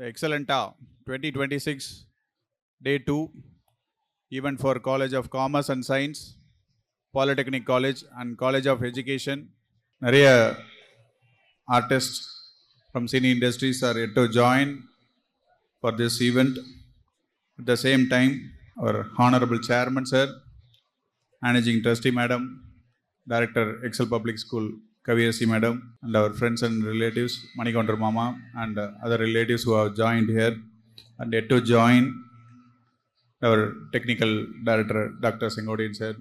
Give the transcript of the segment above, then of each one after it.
Excellenta 2026 Day 2 event for College of Commerce and Science, Polytechnic College and College of Education. நிறைய artists from cine industries are yet to join for this event. At the same time, our Honorable Chairman Sir, Managing Trustee Madam, Director Excel Public School Kaviyasi Madam, and our friends and relatives, Manikondar Mama, and other relatives who have joined here, and yet to join our Technical Director Dr. Sengodian Sir,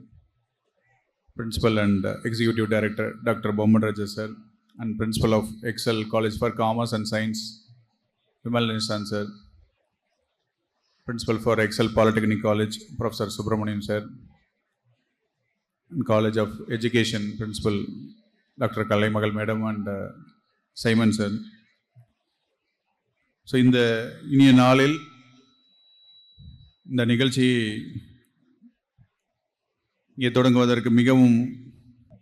Principal and Executive Director Dr. Bommanraja Sir, and Principal of Excel College for Commerce and Science, Vimal Nishan Sir, Principal for Excel Polytechnic College, Professor Subramaniam Sir, and College of Education Principal Dr. Kalaimagal Madam and Simon Sir. So இந்த இனிய நாளில் இந்த நிகழ்ச்சி இங்கே தொடங்குவதற்கு மிகவும்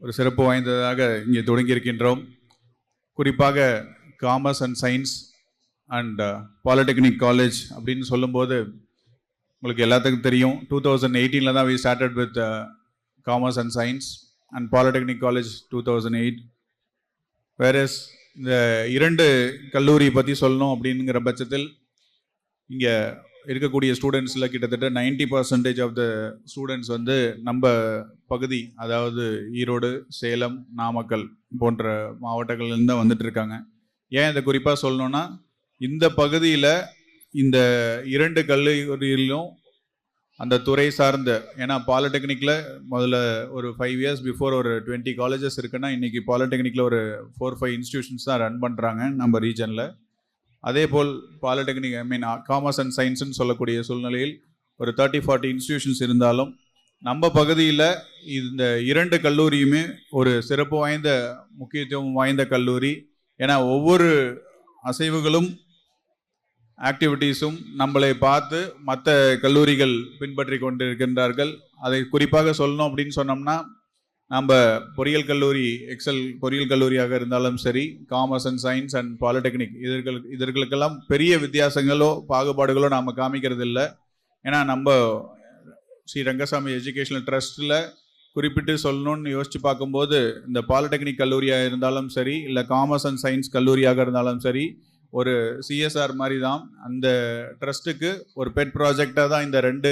ஒரு சிறப்பு வாய்ந்ததாக இங்கே தொடங்கியிருக்கின்றோம். குறிப்பாக commerce and science and polytechnic college அப்படின்னு சொல்லும்போது உங்களுக்கு எல்லாத்துக்கும் தெரியும், 2018 தான் we started with commerce and science and polytechnic college 2008. Whereas இந்த இரண்டு கல்லூரி பற்றி சொல்லணும் அப்படிங்கிற பட்சத்தில் இங்கே இருக்கக்கூடிய ஸ்டூடெண்ட்ஸில் கிட்டத்தட்ட 90% ஆஃப் த ஸ்டூடெண்ட்ஸ் வந்து நம்ம பகுதி, அதாவது ஈரோடு, சேலம், நாமக்கல் போன்ற மாவட்டங்கள்லேருந்து தான் வந்துட்டு இருக்காங்க. ஏன் இதை குறிப்பாக சொல்லணும்னா, இந்த பகுதியில் இந்த இரண்டு கல்லூரியிலும் அந்த துறை சார்ந்த, ஏன்னா பாலிடெக்னிக்கில் முதல்ல ஒரு 5 years பிஃபோர் ஒரு 20 காலேஜஸ் இருக்குன்னா இன்றைக்கி பாலிடெக்னிக்கில் ஒரு 4-5 இன்ஸ்டியூஷன்ஸ் தான் ரன் பண்ணுறாங்க நம்ம ரீஜனில். அதே போல் பாலிடெக்னிக் காமர்ஸ் அண்ட் சயின்ஸ்னு சொல்லக்கூடிய சூழ்நிலையில் ஒரு 30-40 இன்ஸ்டியூஷன்ஸ் இருந்தாலும் நம்ம பகுதியில் இந்த இரண்டு கல்லூரியுமே ஒரு சிறப்பு வாய்ந்த, முக்கியத்துவம் வாய்ந்த கல்லூரி. ஏன்னா ஒவ்வொரு அசைவுகளும் ஆக்டிவிட்டீஸும் நம்மளை பார்த்து மற்ற கல்லூரிகள் பின்பற்றி கொண்டு இருக்கின்றார்கள். அதை குறிப்பாக சொல்லணும் அப்படின்னு சொன்னோம்னா, நம்ம பொறியியல் கல்லூரி, எக்ஸல் பொறியியல் கல்லூரியாக இருந்தாலும் சரி, commerce and science and polytechnic, இதற்கெல்லாம் பெரிய வித்தியாசங்களோ பாகுபாடுகளோ நாம் காமிக்கிறது இல்லை. ஏன்னா நம்ம ஸ்ரீ ரங்கசாமி எஜுகேஷனல் ட்ரஸ்ட்டில் குறிப்பிட்டு சொல்லணும்னு யோசித்து பார்க்கும்போது, இந்த பாலிடெக்னிக் கல்லூரியாக இருந்தாலும் சரி, இல்லை காமர்ஸ் அண்ட் சயின்ஸ் கல்லூரியாக இருந்தாலும் சரி, ஒரு சிஎஸ்ஆர் மாதிரி தான் அந்த ட்ரஸ்ட்டுக்கு ஒரு பெட் ப்ராஜெக்டாக தான் இந்த ரெண்டு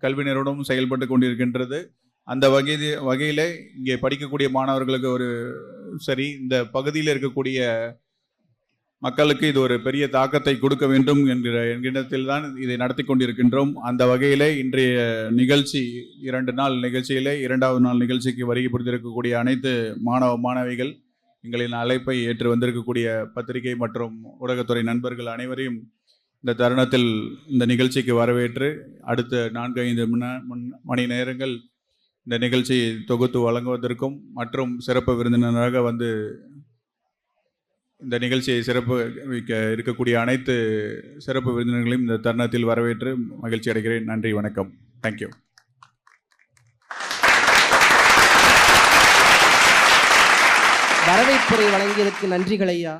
கல்வி நிறுவனமும் செயல்பட்டு கொண்டிருக்கின்றது. அந்த வகையில் இங்கே படிக்கக்கூடிய மாணவர்களுக்கு ஒரு சரி, இந்த பகுதியில் இருக்கக்கூடிய மக்களுக்கு இது ஒரு பெரிய தாக்கத்தை கொடுக்க வேண்டும் என்கிற எண்ணத்தில் தான் இதை நடத்தி கொண்டிருக்கின்றோம். அந்த வகையில் இன்றைய நிகழ்ச்சி 2 நாள் நிகழ்ச்சியிலே 2வது நாள் நிகழ்ச்சிக்கு வருகை புரிந்திருக்கக்கூடிய அனைத்து மாணவ மாணவிகள், எங்களின் அழைப்பை ஏற்று வந்திருக்கக்கூடிய பத்திரிகை மற்றும் ஊடகத்துறை நண்பர்கள் அனைவரையும் இந்த தருணத்தில் இந்த நிகழ்ச்சிக்கு வரவேற்று அடுத்த 4-5 மணி நேரங்கள் இந்த நிகழ்ச்சியை தொகுத்து வழங்குவதற்கும் மற்றும் சிறப்பு விருந்தினராக வந்து இந்த நிகழ்ச்சியை சிறப்பு வைக்க இருக்கக்கூடிய அனைத்து சிறப்பு விருந்தினர்களையும் இந்த தருணத்தில் வரவேற்று மகிழ்ச்சி அடைகிறேன். நன்றி, வணக்கம். தேங்க்யூ. வரவேற்புரை வழங்கியதற்கு நன்றிகள் ஐயா.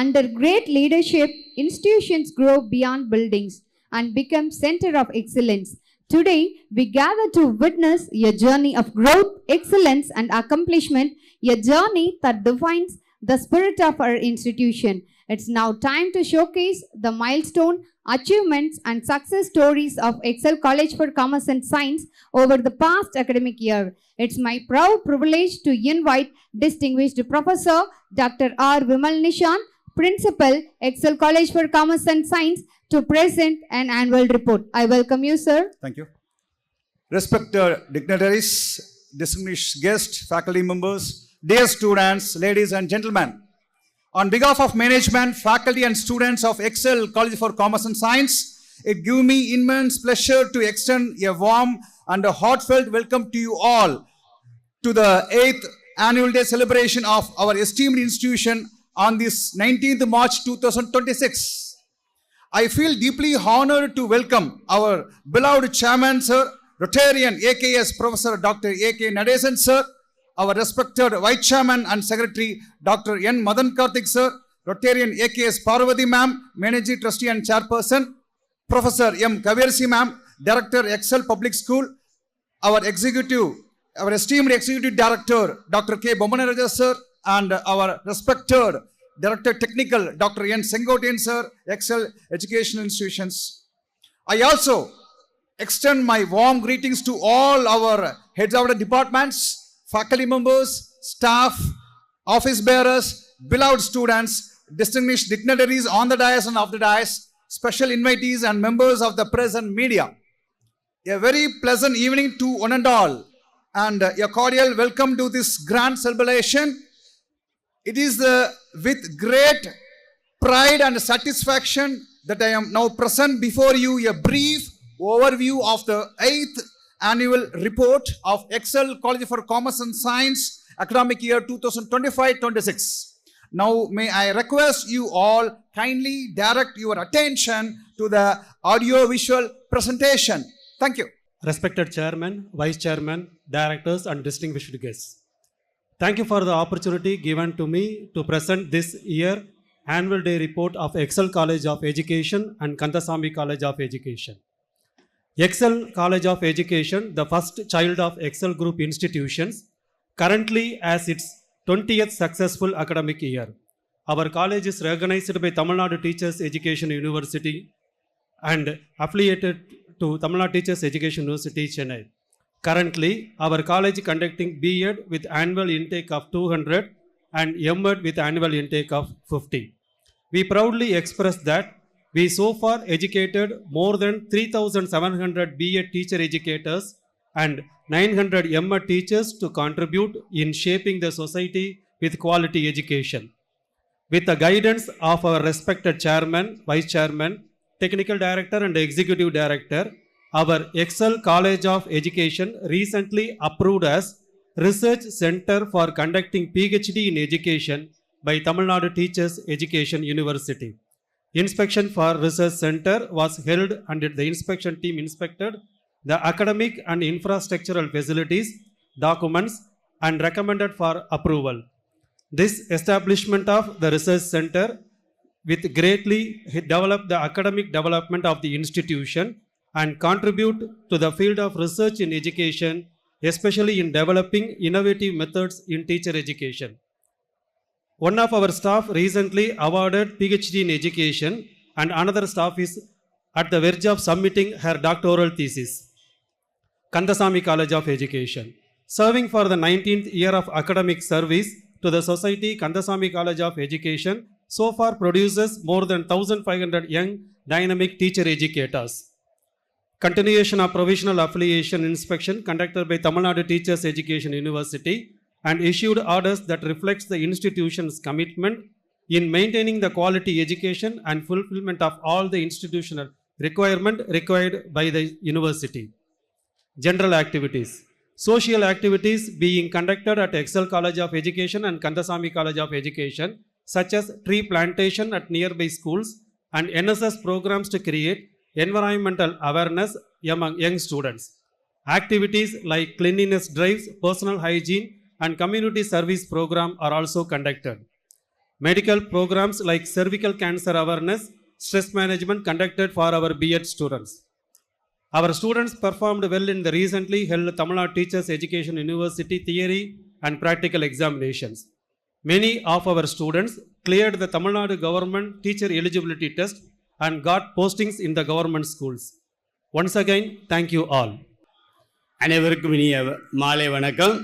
Under great leadership, institutions grow beyond buildings and become center of excellence. Today, we gather to witness a journey of growth, excellence, and accomplishment, a journey that defines the spirit of our institution. It's now time to showcase the milestone, achievements, and success stories of Excel College for Commerce and Science over the past academic year. It's my proud privilege to invite distinguished Professor Dr. R. Vimal Nishan, Principal, Excel College for Commerce and Science, to present an annual report. I welcome you, sir. Thank you. Respected dignitaries, distinguished guests, faculty members, dear students, ladies and gentlemen. On behalf of management, faculty and students of Excel College for Commerce and Science, it gives me immense pleasure to extend a warm and a heartfelt welcome to you all to the 8th annual day celebration of our esteemed institution on this 19th March 2026. I feel deeply honored to welcome our beloved chairman, sir, Rotarian AKS Professor Dr. A.K. Nadesan, sir, our respected Vice Chairman and Secretary Dr. N. Madan Karthik, sir, Rotarian AKS Parvati ma'am, Managing Trustee and Chairperson, Professor M. Kavirsi ma'am, Director Excel Public School, our esteemed Executive Director, Dr. K. Bommanaraja sir, and our respected Director Technical, Dr. N. Sengotian sir, Excel Educational Institutions. I also extend my warm greetings to all our heads of the departments, faculty members, staff, office bearers, beloved students, distinguished dignitaries on the dais and off the dais, special invitees and members of the press and media. A very pleasant evening to one and all, and a cordial welcome to this grand celebration. It is with great pride and satisfaction that I am now present before you a brief overview of the 8th annual report of Excel College for Commerce and Science academic year 2025-26. Now may I request you all kindly direct your attention to the audio-visual presentation. Thank you. Respected Chairman, Vice Chairman, Directors and distinguished guests. Thank you for the opportunity given to me to present this year annual day report of Excel College of Education and Kandasamy College of Education. Excel College of Education, the first child of Excel Group institutions, currently has its 20th successful academic year. Our college is recognized by Tamil Nadu Teachers Education University and affiliated to Tamil Nadu Teachers Education University, Chennai. Currently, our college conducting B.Ed with annual intake of 200 and M.Ed with annual intake of 50. We proudly express that we so far educated more than 3,700 B.Ed teacher educators and 900 M.Ed teachers to contribute in shaping the society with quality education. With the guidance of our respected Chairman, Vice Chairman, Technical Director and Executive Director, our Excel College of Education recently approved as Research Center for conducting PhD in Education by Tamil Nadu Teachers Education University. Inspection for Research Center was held and the inspection team inspected the academic and infrastructural facilities, documents and recommended for approval. This establishment of the Research Center will greatly develop the academic development of the institution and contribute to the field of research in education, especially in developing innovative methods in teacher education. One of our staff recently awarded PhD in education and another staff is at the verge of submitting her doctoral thesis. Kandasamy College of Education. Serving for the 19th year of academic service to the society, Kandasamy College of Education so far produces more than 1,500 young dynamic teacher educators. Continuation of provisional affiliation inspection conducted by Tamil Nadu Teachers Education University and issued orders that reflects the institution's commitment in maintaining the quality education and fulfillment of all the institutional requirement required by the university. General activities. Social activities being conducted at Excel College of Education and Kandasamy College of Education, such as tree plantation at nearby schools and NSS programs to create environmental awareness among young students. Activities like cleanliness drives, personal hygiene, and community service program are also conducted. Medical programs like cervical cancer awareness, stress management conducted for our B.Ed students. Our students performed well in the recently held Tamil Nadu Teachers Education University theory and practical examinations. Many of our students cleared the Tamil Nadu government teacher eligibility test and got postings in the government schools. Once again, thank you all. அனைவருக்கும் இனிய மாலை வணக்கம்.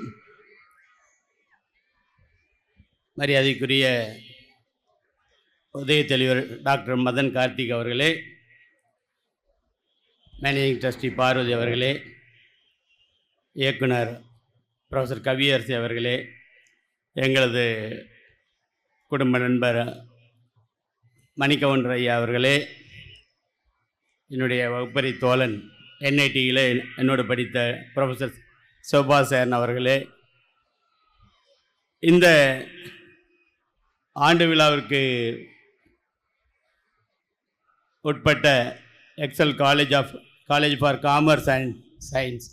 மரியாதைக்குரிய உதய தலைவர் doctor Madan Karthik அவர்களே, managing trustee Parvati அவர்களே, இயக்குனர் professor Kaviyarasi அவர்களே, எங்களது குடும்ப நண்பர் மணிகவுண்டர் ஐயா அவர்களே, என்னுடைய வகுப்பறை தோழன் என்ஐடியில் என்னோடு படித்த ப்ரொஃபஸர் சோபாசேன் அவர்களே, இந்த ஆண்டு விழாவிற்கு உட்பட்ட Excel college for commerce and Science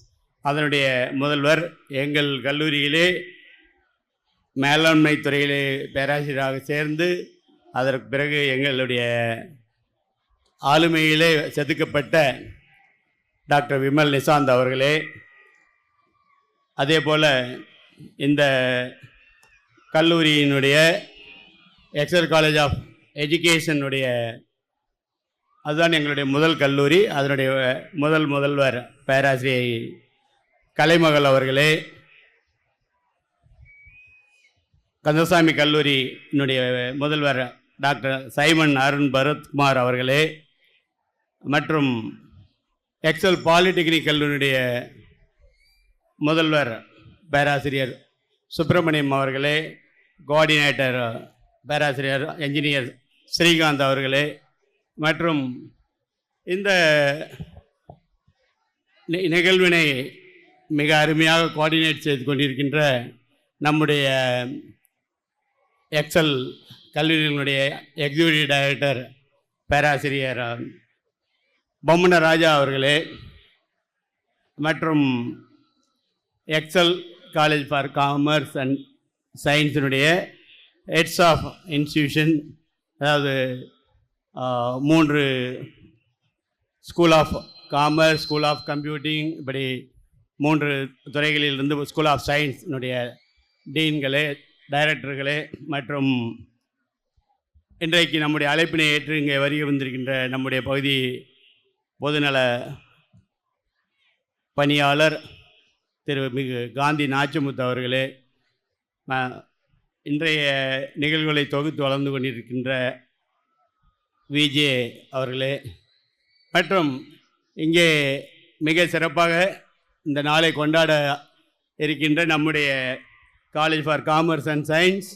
அதனுடைய முதல்வர், எங்கள் கல்லூரியிலே மேலாண்மை துறையிலே பேராசிரியராக சேர்ந்து அதற்கு பிறகு எங்களுடைய ஆளுமையிலே செதுக்கப்பட்ட டாக்டர் விமல் நிசாந்த் அவர்களே, அதே போல் இந்த கல்லூரியினுடைய எக்ஸல் காலேஜ் ஆஃப் எஜுகேஷனுடைய அதுதான் எங்களுடைய முதல் கல்லூரி, அதனுடைய முதல்வர் பேராசிரியை கலைமகள் அவர்களே, கந்தசாமி கல்லூரியினுடைய முதல்வர் டாக்டர் சைமன் அருண் பரத்குமார் அவர்களே, மற்றும் எக்ஸல் பாலிடெக்னிக் கல்லூரியுடைய முதல்வர் பேராசிரியர் சுப்பிரமணியம் அவர்களே, கோஆர்டினேட்டர் பேராசிரியர் என்ஜினியர் ஸ்ரீகாந்த் அவர்களே, மற்றும் இந்த நிகழ்வினை மிக அருமையாக கோஆர்டினேட் செய்து கொண்டிருக்கின்ற நம்முடைய எக்ஸல் கல்லூரியினுடைய எக்ஸிக்யூட்டிவ் டைரக்டர் பேராசிரியர் பொம்மன ராஜா அவர்களே, மற்றும் Excel college for commerce and சயின்ஸினுடைய ஹெட்ஸ் ஆஃப் இன்ஸ்டிடியூஷன், அதாவது 3 school of commerce, school of computing, இப்படி 3 துறைகளிலிருந்து ஸ்கூல் ஆஃப் சயின்ஸினுடைய டீன்களே, டைரக்டர்களே, மற்றும் இன்றைக்கு நம்முடைய அழைப்பினை ஏற்று இங்கே வருகை வந்திருக்கின்ற நம்முடைய பகுதி பொதுநல பணியாளர் திரு மிகு காந்தி நாச்சிமுத்து அவர்களே, இன்றைய நிகழ்வுகளை தொகுத்து வளர்ந்து கொண்டிருக்கின்ற விஜே அவர்களே, மற்றும் இங்கே மிக சிறப்பாக இந்த நாளை கொண்டாட இருக்கின்ற நம்முடைய college for commerce and science,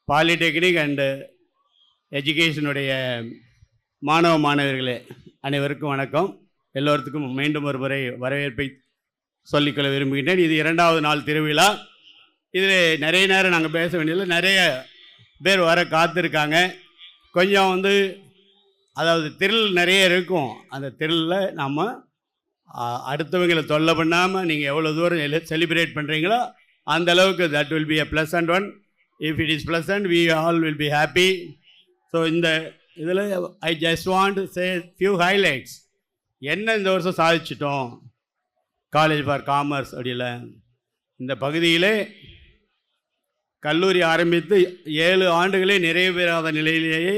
polytechnic and எஜுகேஷனுடைய மாணவ மாணவர்களே, அனைவருக்கும் வணக்கம். எல்லோருக்கும் மீண்டும் ஒரு முறை வரவேற்பை சொல்லிக்கொள்ள விரும்புகின்றேன். இது 2வது நாள் திருவிழா. இதில் நிறைய நேரம் நாங்கள் பேச வேண்டியதில்லை, நிறைய பேர் வர காத்திருக்காங்க. கொஞ்சம் அதாவது திரில் நிறைய இருக்கும். அந்த திரில்ல நாம் அடுத்தவங்களை தொல்லை பண்ணாமல் நீங்கள் எவ்வளோ தூரம் செலிப்ரேட் பண்ணுறீங்களோ அந்த அளவுக்கு that will be a pleasant one. If it is pleasant, we all will be happy. So இந்த இதில் I just want to say few highlights. என்ன இந்த வருஷம் சாதிச்சிட்டோம் காலேஜ் ஃபார் காமர்ஸ் அப்படியில். இந்த பகுதியிலே கல்லூரி ஆரம்பித்து 7 ஆண்டுகளே நிறைவு பெறாத நிலையிலேயே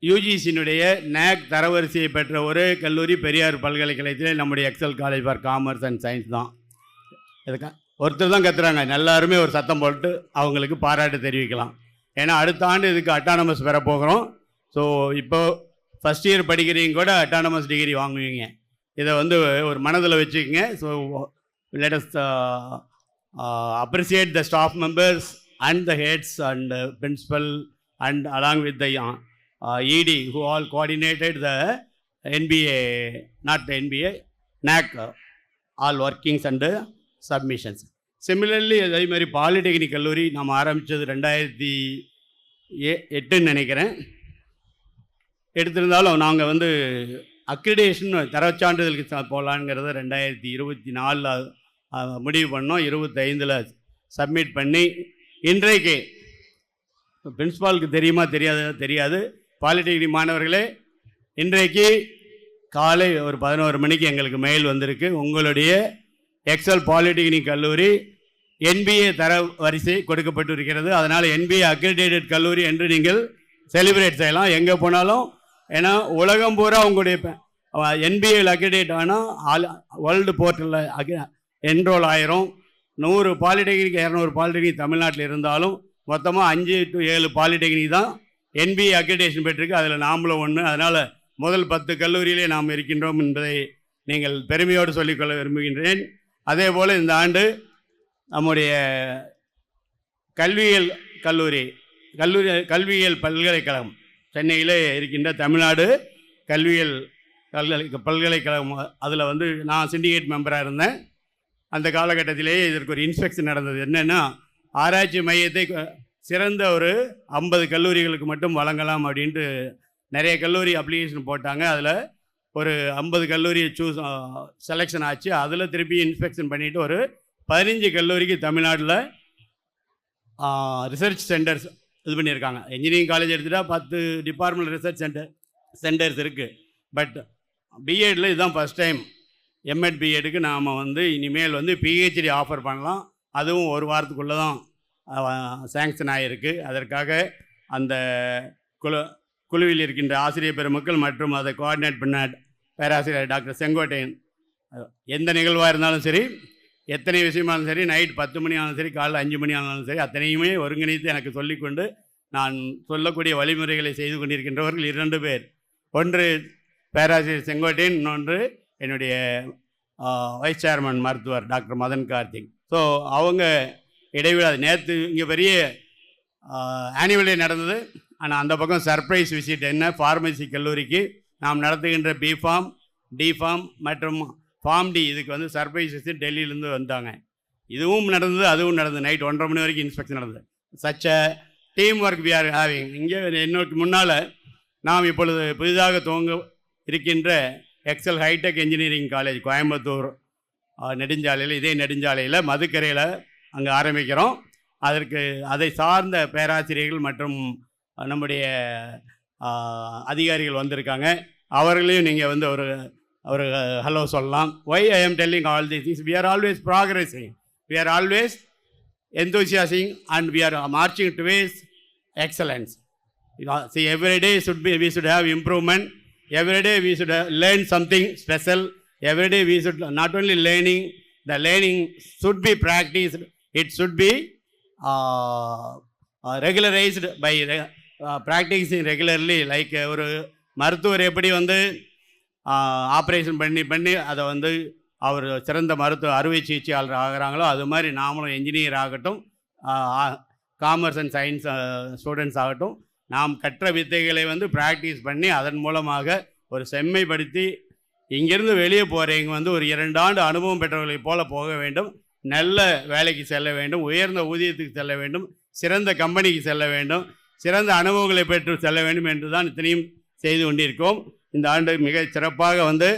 யூஜிசியினுடைய NAAC தரவரிசையை பெற்ற ஒரே கல்லூரி பெரியார் பல்கலைக்கழகத்திலே நம்முடைய Excel college for commerce and Science தான். இதுக்கு ஒருத்தர் தான் கத்துறாங்க, எல்லாருமே ஒரு சத்தம் போட்டு அவங்களுக்கு பாராட்டு தெரிவிக்கலாம். ஏன்னா அடுத்த ஆண்டு இதுக்கு அட்டானமஸ் பெற போகிறோம். ஸோ இப்போ ஃபஸ்ட் இயர் படிக்கிறீங்க கூட அட்டானமஸ் டிகிரி வாங்குவீங்க. இதை ஒரு மனதில் வச்சுக்கோங்க. So let us appreciate the staff members and the heads and principal and along with the ED who all coordinated the NBA, not the NBA, NAAC, all workings and submissions. Similarly, அதே மாதிரி polytechnic கல்லூரி நாம் ஆரம்பித்தது 2008 நினைக்கிறேன். எடுத்திருந்தாலும் நாங்கள் accreditation தரச்சான்றிதழுக்கு போகலாங்கிறத 2024 முடிவு பண்ணோம். 25 submit பண்ணி இன்றைக்கு பிரின்ஸ்பாலுக்கு தெரியுமா தெரியாது. பாலிடெக்னிக் மாணவர்களே, இன்றைக்கு காலை ஒரு 11 மணிக்கு எங்களுக்கு மெயில் வந்திருக்கு. உங்களுடைய எக்ஸல் பாலிடெக்னிக் கல்லூரி NBA தர வரிசை கொடுக்கப்பட்டிருக்கிறது. அதனால் NBA அக்ரிடேட்டட் கல்லூரி என்று நீங்கள் செலிப்ரேட் செய்யலாம் எங்கே போனாலும். ஏன்னா உலகம் பூரா உங்களுடைய NBA அக்ரிடேட் ஆனால் வேர்ல்டு போர்ட்டலில் என்ரோல் ஆயிரும். 100 பாலிடெக்னிக் 200 பாலிடெக்னிக் தமிழ்நாட்டில் இருந்தாலும் மொத்தமாக 5 to 7 பாலிடெக்னிக் தான் NBA அக்ரிடேஷன் பெற்றிருக்கு. அதில் நாமளும் ஒன்று. அதனால் முதல் 10 கல்லூரியிலே நாம் இருக்கின்றோம் என்பதை நீங்கள் பெருமையோடு சொல்லிக்கொள்ள விரும்புகின்றேன். அதே போல் இந்த ஆண்டு நம்முடைய கல்வியியல் பல்கலைக்கழகம் சென்னையில் இருக்கின்ற தமிழ்நாடு கல்வியியல் பல்கலைக்கழகம், அதில் நான் சிண்டிகேட் மெம்பராக இருந்தேன். அந்த காலகட்டத்திலேயே இதற்கு ஒரு இன்ஸ்பெக்ஷன் நடந்தது. என்னென்னா, ஆராய்ச்சி மையத்தை சிறந்த ஒரு 50 கல்லூரிகளுக்கு மட்டும் வழங்கலாம் அப்படின்ட்டு நிறைய கல்லூரி அப்ளிகேஷன் போட்டாங்க. அதில் ஒரு 50 கல்லூரி செலெக்ஷன் ஆச்சு. அதில் திருப்பி இன்ஸ்பெக்ஷன் பண்ணிவிட்டு ஒரு 15 கல்லூரிக்கு தமிழ்நாட்டில் ரிசர்ச் சென்டர்ஸ் இது பண்ணியிருக்காங்க. இன்ஜினியரிங் காலேஜ் எடுத்துகிட்டா 10 டிபார்ட்மெண்ட் ரிசர்ச் சென்டர்ஸ் இருக்குது. பட் பிஎட்டில் இதுதான் ஃபஸ்ட் டைம். எம்எட் பிஎட்டுக்கு நாம் வந்து இனிமேல் வந்து பிஹெச்டி ஆஃபர் பண்ணலாம். அதுவும் ஒரு வாரத்துக்குள்ளே தான் சேங்ஷன் ஆகிருக்கு. அதற்காக அந்த குழுவில் இருக்கின்ற ஆசிரியர் பெருமக்கள் மற்றும் அதை கோஆர்டினேட் பண்ண பேராசிரியர் டாக்டர் செங்கோட்டையன், எந்த நிகழ்வாக இருந்தாலும் சரி, எத்தனை விஷயமானாலும் சரி, நைட் 10 மணி ஆனாலும் சரி, காலைல 5 மணி ஆனாலும் சரி, அத்தனையுமே ஒருங்கிணைத்து எனக்கு சொல்லிக்கொண்டு நான் சொல்லக்கூடிய வழிமுறைகளை செய்து கொண்டிருக்கின்றவர்கள் 2 பேர். ஒன்று பேராசிரியர் செங்கோட்டையன், இன்னொன்று என்னுடைய வைஸ் சேர்மன் மருத்துவர் டாக்டர் மதன் கார்த்திக். ஸோ அவங்க இடைவிழா நேற்று இங்கே பெரிய ஆனுவல் டே நடந்தது. ஆனால் அந்த பக்கம் சர்ப்ரைஸ் விசிட் என்ன, ஃபார்மசி கல்லூரிக்கு நாம் நடத்துகின்ற பிஃபார்ம், டிஃபார்ம் மற்றும் ஃபார்ம் டி இதுக்கு வந்து சர்ப்ரைஸ் விசிட் டெல்லியிலேருந்து வந்தாங்க. இதுவும் நடந்தது, அதுவும் நடந்தது. நைட் 1:30 மணி வரைக்கும் இன்ஸ்பெக்ஷன் நடந்தது. Such a team work we are having. இங்கே என்னோட முன்னால் நாம் இப்பொழுது புதிதாக துவங்க இருக்கின்ற Excel Hi Tech Engineering College Coimbatore நெடுஞ்சாலையில், இதே நெடுஞ்சாலையில் மதுக்கரையில் அங்கே ஆரம்பிக்கிறோம். அதற்கு அதை சார்ந்த பேராசிரியர்கள் மற்றும் நம்முடைய அதிகாரிகள் வந்திருக்காங்க. அவர்களையும் நீங்கள் வந்து ஒரு ஹலோ சொல்லலாம். Why I am telling all this is we are always progressing, we are always enthusiastic and we are marching towards excellence. See, every day we should have improvement. Every day we should learn something special. Every day we should not only learning, the learning should be practiced. It should be regularized by practicing regularly. Like ஒரு மருத்துவர் எப்படி வந்து operation பண்ணி அதை வந்து அவர் சிறந்த மருத்துவ அறுவை சிகிச்சையாளர் ஆகிறாங்களோ, அது மாதிரி நாமளும் என்ஜினியர் ஆகட்டும், காமர்ஸ் அண்ட் சயின்ஸ் ஸ்டூடெண்ட்ஸ் ஆகட்டும், நாம் கற்ற வித்தைகளை வந்து ப்ராக்டிஸ் பண்ணி அதன் மூலமாக ஒரு செம்மைப்படுத்தி இங்கேருந்து வெளியே போகிறவங்க வந்து ஒரு 2 ஆண்டு அனுபவம் பெற்றவர்களைப் போல போக வேண்டும். நல்ல வேலைக்கு செல்ல வேண்டும், உயர்ந்த ஊதியத்துக்கு செல்ல வேண்டும், சிறந்த கம்பெனிக்கு செல்ல வேண்டும், சிறந்த அனுபவங்களை பெற்று செல்ல வேண்டும் என்று தான் இத்தனையும் செய்து கொண்டிருக்கோம். இந்த ஆண்டு மிக சிறப்பாக வந்து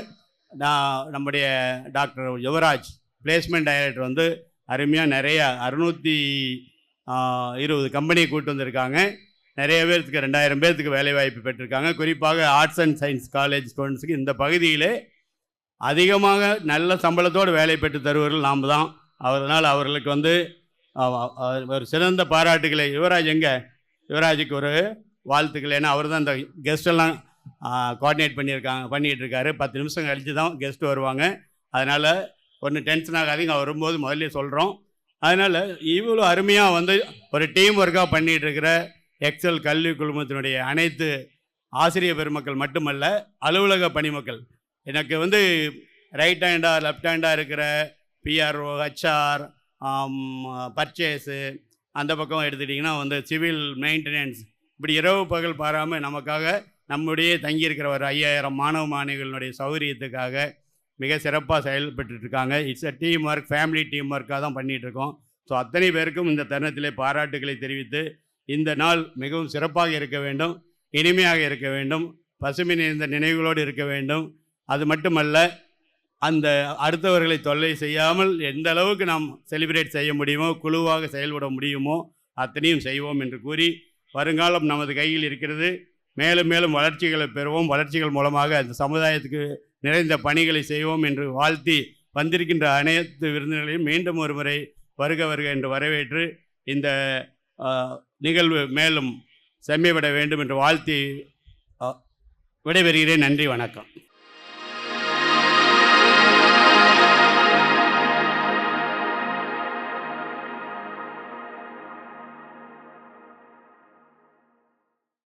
நம்முடைய டாக்டர் யுவராஜ் பிளேஸ்மெண்ட் டைரக்டர் வந்து அருமையாக நிறையா 620 கம்பெனியை கூட்டு வந்திருக்காங்க. நிறைய பேர்த்துக்கு 2000 பேர்த்துக்கு வேலைவாய்ப்பு பெற்றிருக்காங்க. குறிப்பாக ஆர்ட்ஸ் அண்ட் சயின்ஸ் காலேஜ் ஸ்டூடெண்ட்ஸுக்கு இந்த பகுதியிலே அதிகமாக நல்ல சம்பளத்தோடு வேலை பெற்று தருவர்கள் நாம் தான். அதனால் அவர்களுக்கு வந்து ஒரு சிறந்த பாராட்டுகளை யுவராஜுக்கு ஒரு வாழ்த்துக்கள். ஏன்னா அவர் தான் இந்த கெஸ்டெல்லாம் கோஆர்டினேட் பண்ணிகிட்டு இருக்காரு. 10 நிமிஷம் கழித்து தான் கெஸ்ட் வருவாங்க. அதனால் ஒன்றும் டென்ஷன் ஆகாதீங்க, அவர் வரும்போது முதல்ல சொல்கிறோம். அதனால் இவ்வளோ அருமையாக வந்து ஒரு டீம் ஒர்க்காக பண்ணிகிட்டு இருக்கிற எக்ஸல் கல்வி குழுமத்தினுடைய அனைத்து ஆசிரியர் பெருமக்கள் மட்டுமல்ல, அலுவலக பணிமக்கள், எனக்கு வந்து ரைட் ஹேண்டாக லெஃப்ட் ஹேண்டாக இருக்கிற பிஆர்ஓ, ஹெச்ஆர், பர்ச்சேஸு, அந்த பக்கம் எடுத்துட்டிங்கன்னா வந்து சிவில் மெயின்டெனன்ஸ், இப்படி இரவு பகல் பாராமல் நமக்காக நம்முடைய தங்கியிருக்கிற ஒரு 5000 மாணவ மாணவிகளுடைய சௌகரியத்துக்காக மிக சிறப்பாக செயல்பட்டுருக்காங்க. It's a team work, family team ஒர்க்காக தான் பண்ணிகிட்ருக்கோம். ஸோ அத்தனை பேருக்கும் இந்த தருணத்திலே பாராட்டுகளை தெரிவித்து, இந்த நாள் மிகவும் சிறப்பாக இருக்க வேண்டும், இனிமையாக இருக்க வேண்டும், பசுமை நிறைந்த நினைவுகளோடு இருக்க வேண்டும். அது மட்டுமல்ல, அந்த அடுத்தவர்களை தொல்லை செய்யாமல் எந்த அளவுக்கு நாம் செலிப்ரேட் செய்ய முடியுமோ, குழுவாக செயல்பட முடியுமோ அத்தனையும் செய்வோம் என்று கூறி, வருங்காலம் நமது கையில் இருக்கிறது. மேலும் மேலும் வளர்ச்சிகளை பெறுவோம். வளர்ச்சிகள் மூலமாக அந்த சமுதாயத்துக்கு நிறைந்த பணிகளை செய்வோம் என்று வாழ்த்தி, வந்திருக்கின்ற அனைத்து விருந்தினர்களையும் மீண்டும் ஒரு முறை வருக வருக என்று வரவேற்று, இந்த நிகழ்வு மேலும் செம்மைப்பட வேண்டும் என்று வாழ்த்தி விடைபெறுகிறேன். நன்றி, வணக்கம்.